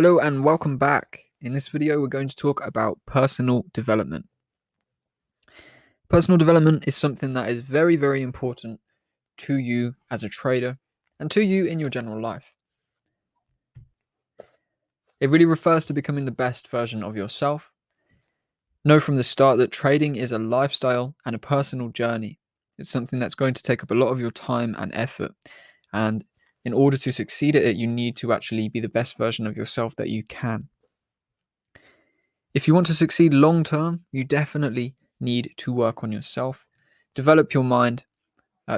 Hello and welcome back. In this video, we're going to talk about personal development. Personal development is something that is very, very important to you as a trader and to you in your general life. It really refers to becoming the best version of yourself. Know from the start that trading is a lifestyle and a personal journey. It's something that's going to take up a lot of your time and effort. And in order to succeed at it, you need to actually be the best version of yourself that you can. If you want to succeed long term, you definitely need to work on yourself, develop your mind,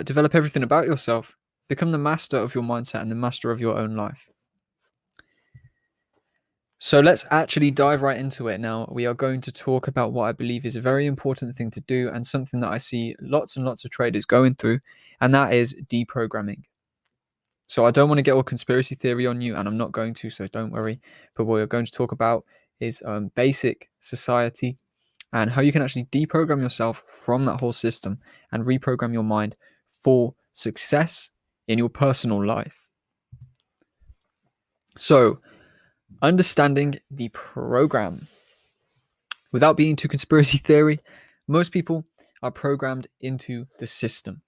develop everything about yourself, become the master of your mindset and the master of your own life. So let's actually dive right into it now. We are going to talk about what I believe is a very important thing to do and something that I see lots and lots of traders going through, and that is deprogramming. So I don't want to get all conspiracy theory on you, and I'm not going to, so don't worry. But what we're going to talk about is basic society and how you can actually deprogram yourself from that whole system and reprogram your mind for success in your personal life. So, understanding the program. Without being too conspiracy theory, most people are programmed into the system.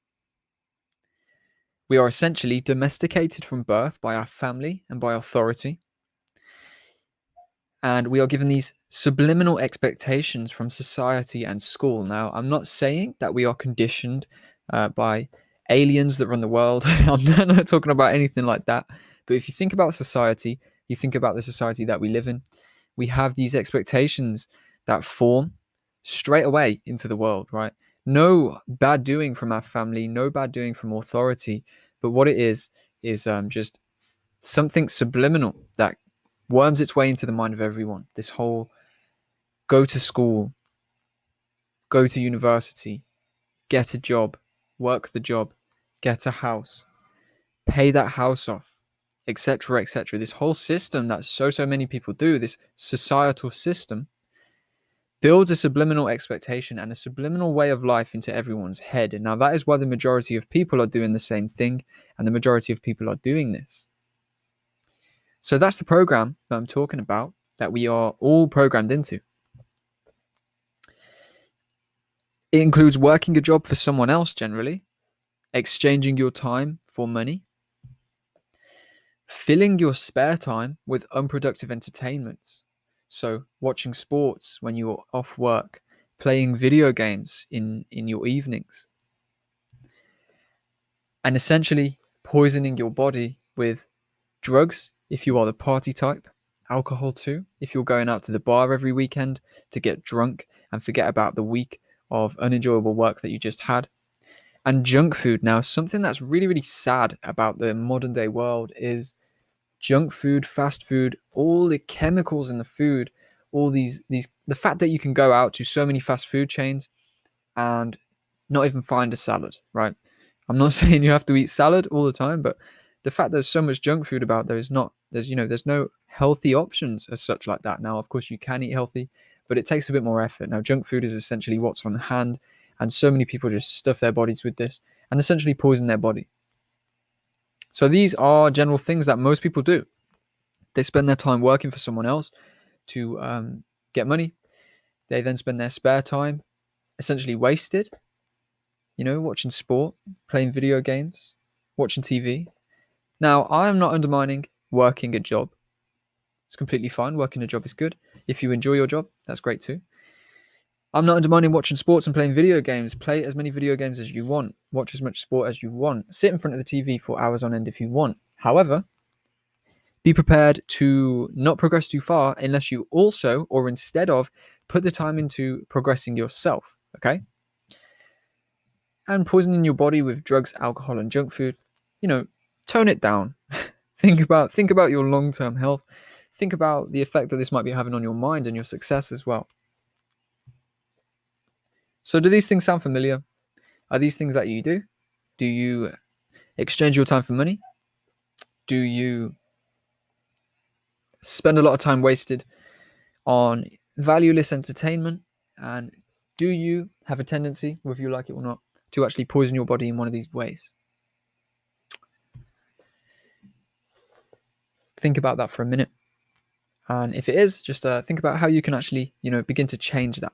We are essentially domesticated from birth by our family and by authority. And we are given these subliminal expectations from society and school. Now, I'm not saying that we are conditioned by aliens that run the world. I'm not talking about anything like that. But if you think about society, you think about the society that we live in, we have these expectations that form straight away into the world, right? No bad doing from our family, no bad doing from authority. But what it is just something subliminal that worms its way into the mind of everyone. This whole go to school, go to university, get a job, work the job, get a house, pay that house off, etc., etc. This whole system that so many people do, this societal system, builds a subliminal expectation and a subliminal way of life into everyone's head. And now that is why the majority of people are doing the same thing, and the majority of people are doing this. So that's the program that I'm talking about, that we are all programmed into. It includes working a job for someone else generally, exchanging your time for money, filling your spare time with unproductive entertainments. So watching sports when you're off work, playing video games in your evenings, and essentially poisoning your body with drugs if you are the party type, alcohol too, if you're going out to the bar every weekend to get drunk and forget about the week of unenjoyable work that you just had. And junk food. Now, something that's really, really sad about the modern day world is junk food, fast food, all the chemicals in the food, all these the fact that you can go out to so many fast food chains and not even find a salad, right? I'm not saying you have to eat salad all the time, but the fact there's so much junk food about there's no healthy options as such like that. Now, of course, you can eat healthy, but it takes a bit more effort. Now, junk food is essentially what's on hand, and so many people just stuff their bodies with this and essentially poison their body. So these are general things that most people do. They spend their time working for someone else to get money. They then spend their spare time essentially wasted, watching sport, playing video games, watching TV. Now, I am not undermining working a job. It's completely fine. Working a job is good. If you enjoy your job, that's great too. I'm not undermining watching sports and playing video games. Play as many video games as you want. Watch as much sport as you want. Sit in front of the TV for hours on end if you want. However, be prepared to not progress too far unless you also, or instead of, put the time into progressing yourself, okay? And poisoning your body with drugs, alcohol, and junk food, tone it down. think about your long-term health. Think about the effect that this might be having on your mind and your success as well. So do these things sound familiar? Are these things that you do? Do you exchange your time for money? Do you spend a lot of time wasted on valueless entertainment? And do you have a tendency, whether you like it or not, to actually poison your body in one of these ways? Think about that for a minute. And if it is, just think about how you can actually, begin to change that.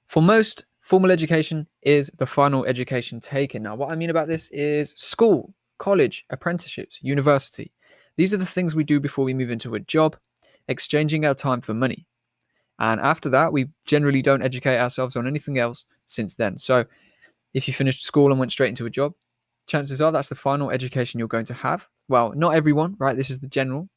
For most, formal education is the final education taken. Now, what I mean about this is school, college, apprenticeships, university. These are the things we do before we move into a job, exchanging our time for money. And after that, we generally don't educate ourselves on anything else since then. So if you finished school and went straight into a job, chances are that's the final education you're going to have. Well, not everyone, right? This is the general.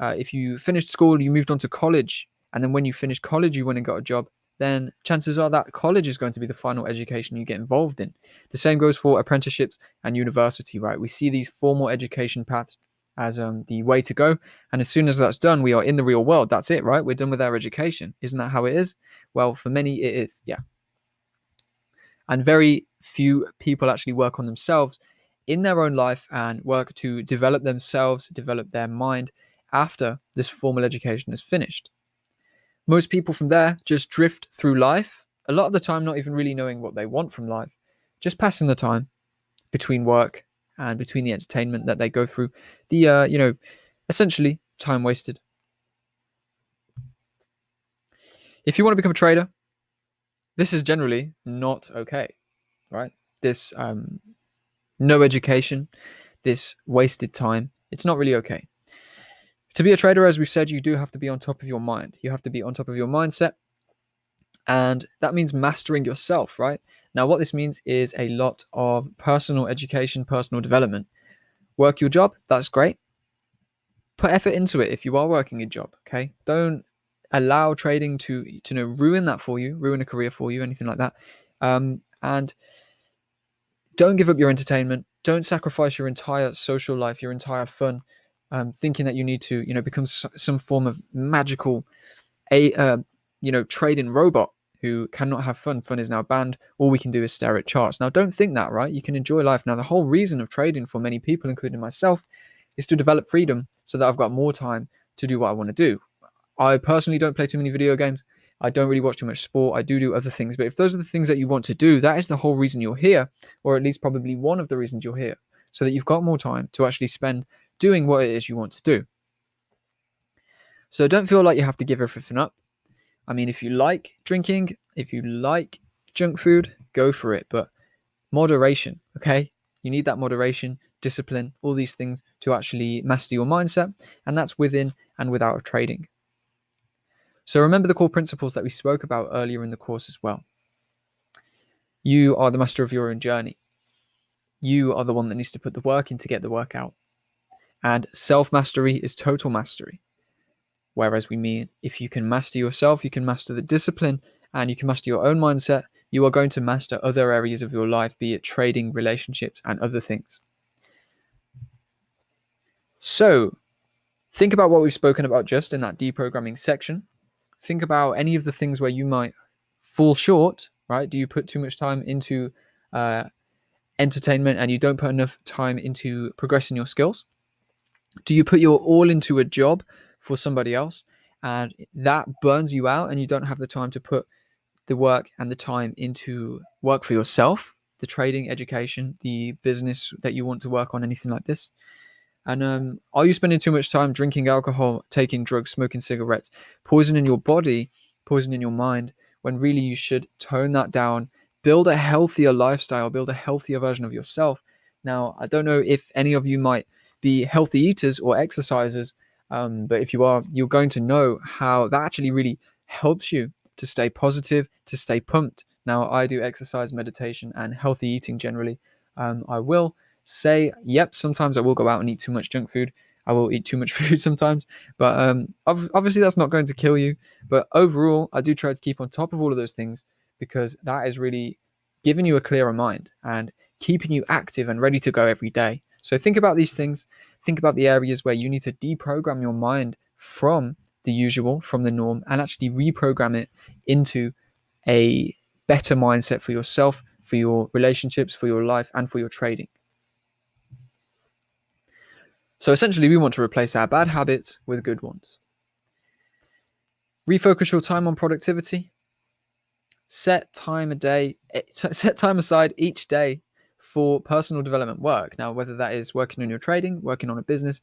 If you finished school, you moved on to college, and then when you finished college, you went and got a job, then chances are that college is going to be the final education you get involved in. The same goes for apprenticeships and university, right? We see these formal education paths as the way to go. And as soon as that's done, we are in the real world. That's it, right? We're done with our education. Isn't that how it is? Well, for many, it is, yeah. And very few people actually work on themselves in their own life and work to develop themselves, develop their mind after this formal education is finished. Most people from there just drift through life, a lot of the time not even really knowing what they want from life, just passing the time between work and between the entertainment that they go through, the essentially time wasted. If you want to become a trader, this is generally not okay, right? This no education, this wasted time, it's not really okay. To be a trader, as we've said, you do have to be on top of your mind. You have to be on top of your mindset. And that means mastering yourself, right? Now, what this means is a lot of personal education, personal development. Work your job, that's great. Put effort into it if you are working a job, okay? Don't allow trading to ruin that for you, ruin a career for you, anything like that. And don't give up your entertainment. Don't sacrifice your entire social life, your entire fun, thinking that you need to, become some form of magical, trading robot who cannot have fun. Fun is now banned. All we can do is stare at charts. Now, don't think that, right? You can enjoy life. Now, the whole reason of trading for many people, including myself, is to develop freedom so that I've got more time to do what I want to do. I personally don't play too many video games. I don't really watch too much sport. I do other things. But if those are the things that you want to do, that is the whole reason you're here, or at least probably one of the reasons you're here, so that you've got more time to actually spend doing what it is you want to do. So don't feel like you have to give everything up. I mean, if you like drinking, if you like junk food, go for it. But moderation, okay? You need that moderation, discipline, all these things to actually master your mindset. And that's within and without of trading. So remember the core principles that we spoke about earlier in the course as well. You are the master of your own journey. You are the one that needs to put the work in to get the work out. And self-mastery is total mastery. Whereas we mean if you can master yourself, you can master the discipline, and you can master your own mindset, you are going to master other areas of your life, be it trading, relationships, and other things. So think about what we've spoken about just in that deprogramming section. Think about any of the things where you might fall short, right? Do you put too much time into entertainment and you don't put enough time into progressing your skills? Do you put your all into a job for somebody else and that burns you out and you don't have the time to put the work and the time into work for yourself, the trading, education, the business that you want to work on, anything like this? And are you spending too much time drinking alcohol, taking drugs, smoking cigarettes, poisoning your body, poisoning your mind, when really you should tone that down, build a healthier lifestyle, build a healthier version of yourself? Now, I don't know if any of you might be healthy eaters or exercisers, but if you are, you're going to know how that actually really helps you to stay positive, to stay pumped. Now, I do exercise, meditation, and healthy eating generally. I will say, yep, sometimes I will go out and eat too much junk food. I will eat too much food sometimes, but obviously that's not going to kill you. But overall, I do try to keep on top of all of those things because that is really giving you a clearer mind and keeping you active and ready to go every day. So think about these things. Think about the areas where you need to deprogram your mind from the usual, from the norm, and actually reprogram it into a better mindset for yourself, for your relationships, for your life, and for your trading. So essentially, we want to replace our bad habits with good ones. Refocus your time on productivity. Set time aside each day for personal development work. Now, whether that is working on your trading, working on a business,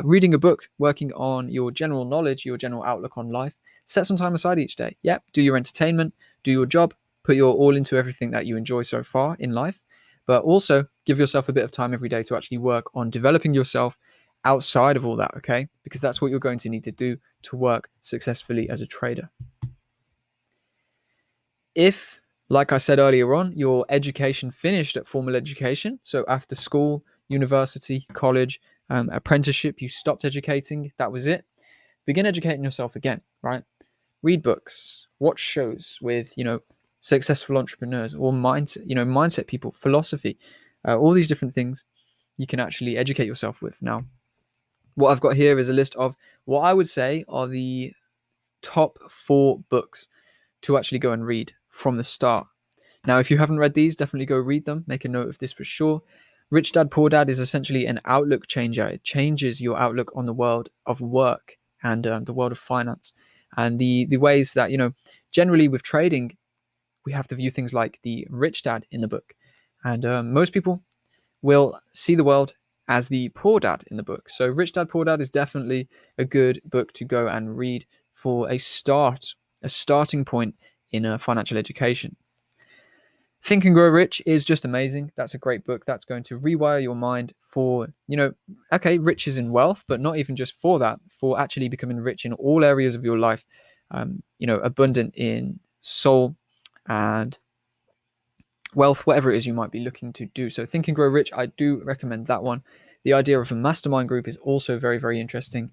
Reading a book, working on your general knowledge, your general outlook on life. Set some time aside each day. Yep, do your entertainment, do your job, put your all into everything that you enjoy so far in life, but also give yourself a bit of time every day to actually work on developing yourself outside of all that, okay? Because that's what you're going to need to do to work successfully as a trader. If, like I said earlier on, your education finished at formal education, so after school, university, college, apprenticeship, you stopped educating, that was it, begin educating yourself again, right? Read books, watch shows with, successful entrepreneurs or mindset people, philosophy, all these different things you can actually educate yourself with. Now, what I've got here is a list of what I would say are the top 4 books to actually go and read from the start. Now, if you haven't read these, definitely go read them. Make a note of this for sure. Rich Dad Poor Dad is essentially an outlook changer. It changes your outlook on the world of work and the world of finance and the ways that, generally with trading, we have to view things like the rich dad in the book. And most people will see the world as the poor dad in the book. So Rich Dad Poor Dad is definitely a good book to go and read for a starting point in financial education. Think and Grow Rich is just amazing. That's a great book. That's going to rewire your mind for, okay, riches in wealth, but not even just for that, for actually becoming rich in all areas of your life, abundant in soul and wealth, whatever it is you might be looking to do. So Think and Grow Rich, I do recommend that one. The idea of a mastermind group is also very, very interesting.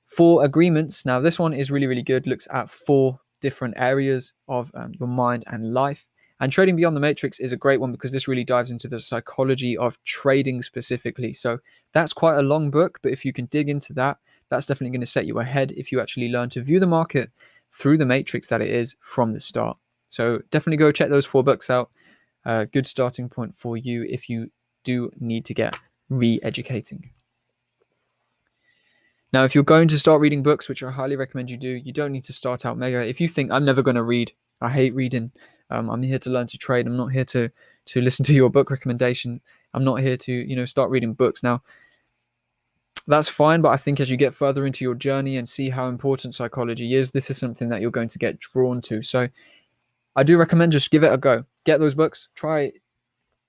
4 Agreements. Now, this one is really, really good. Looks at 4 different areas of your mind and life. And Trading Beyond the Matrix is a great one because this really dives into the psychology of trading specifically. So that's quite a long book, but if you can dig into that, that's definitely going to set you ahead if you actually learn to view the market through the matrix that it is from the start. So definitely go check those 4 books out. Good starting point for you if you do need to get re-educating. Now, if you're going to start reading books, which I highly recommend you do, you don't need to start out mega. If you think, I'm never going to read, I hate reading, I'm here to learn to trade, I'm not here to listen to your book recommendations, I'm not here to, start reading books. Now, that's fine, but I think as you get further into your journey and see how important psychology is, this is something that you're going to get drawn to. So I do recommend just give it a go. Get those books, try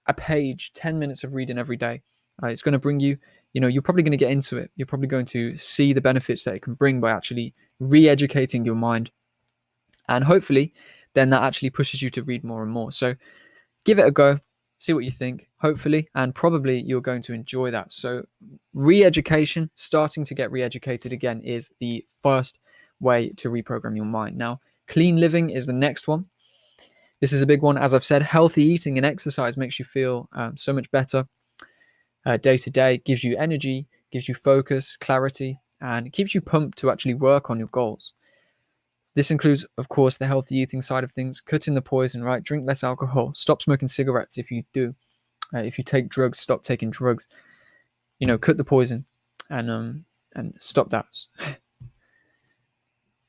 a page, 10 minutes of reading every day. It's going to bring you, you're probably going to get into it. You're probably going to see the benefits that it can bring by actually re-educating your mind. And hopefully, then that actually pushes you to read more and more. So give it a go, see what you think, hopefully, and probably you're going to enjoy that. So re-education, starting to get re-educated again is the first way to reprogram your mind. Now, clean living is the next one. This is a big one. As I've said, healthy eating and exercise makes you feel so much better day to day, gives you energy, gives you focus, clarity, and it keeps you pumped to actually work on your goals. This includes, of course, the healthy eating side of things, cutting the poison, right? Drink less alcohol, stop smoking cigarettes if you do. If you take drugs, stop taking drugs. Cut the poison and stop that.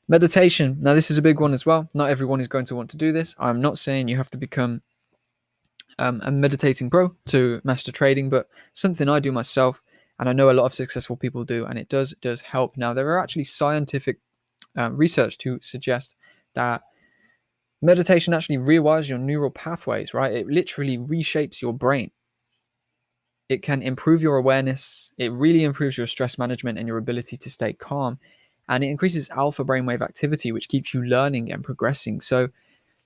Meditation. Now, this is a big one as well. Not everyone is going to want to do this. I'm not saying you have to become a meditating pro to master trading, but something I do myself, and I know a lot of successful people do, and it does help. Now, there are actually scientific research to suggest that meditation actually rewires your neural pathways, right? It literally reshapes your brain. It can improve your awareness. It really improves your stress management and your ability to stay calm. And it increases alpha brainwave activity, which keeps you learning and progressing. So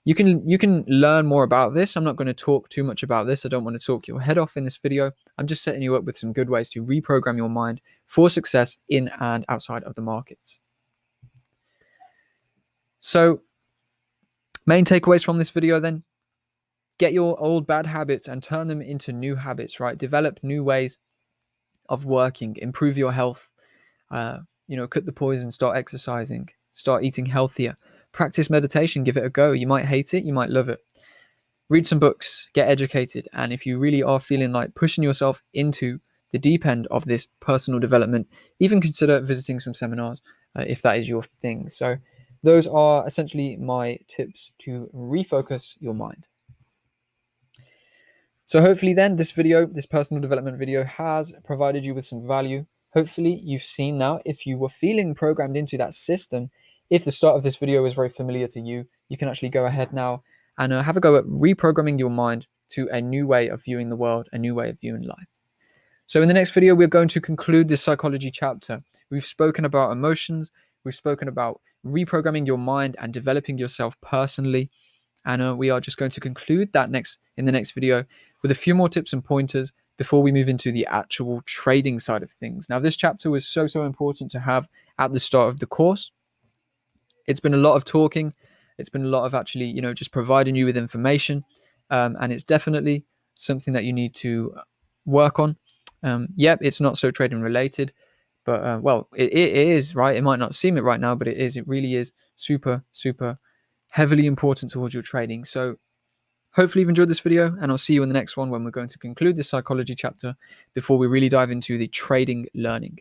you can learn more about this. I'm not going to talk too much about this. I don't want to talk your head off in this video. I'm just setting you up with some good ways to reprogram your mind for success in and outside of the markets. So main takeaways from this video then: get your old bad habits and turn them into new habits, right? Develop new ways of working, improve your health, cut the poison, start exercising, start eating healthier, practice meditation, give it a go. You might hate it, you might love it. Read some books, get educated, and if you really are feeling like pushing yourself into the deep end of this personal development, even consider visiting some seminars if that is your thing. So those are essentially my tips to refocus your mind. So hopefully then this personal development video has provided you with some value. hopefully you've seen now, if you were feeling programmed into that system, if the start of this video is very familiar to you, you can actually go ahead now and have a go at reprogramming your mind to a new way of viewing the world, a new way of viewing life. So in the next video, we're going to conclude this psychology chapter. We've spoken about emotions, we've spoken about reprogramming your mind and developing yourself personally. And we are just going to conclude that in the next video with a few more tips and pointers before we move into the actual trading side of things. Now, this chapter was so important to have at the start of the course. It's been a lot of talking. It's been a lot of actually, just providing you with information. And it's definitely something that you need to work on. Yep, it's not so trading related, but well, it is, right? It might not seem it right now, but it is. It really is super, super heavily important towards your trading. So hopefully you've enjoyed this video, and I'll see you in the next one when we're going to conclude this psychology chapter before we really dive into the trading learning.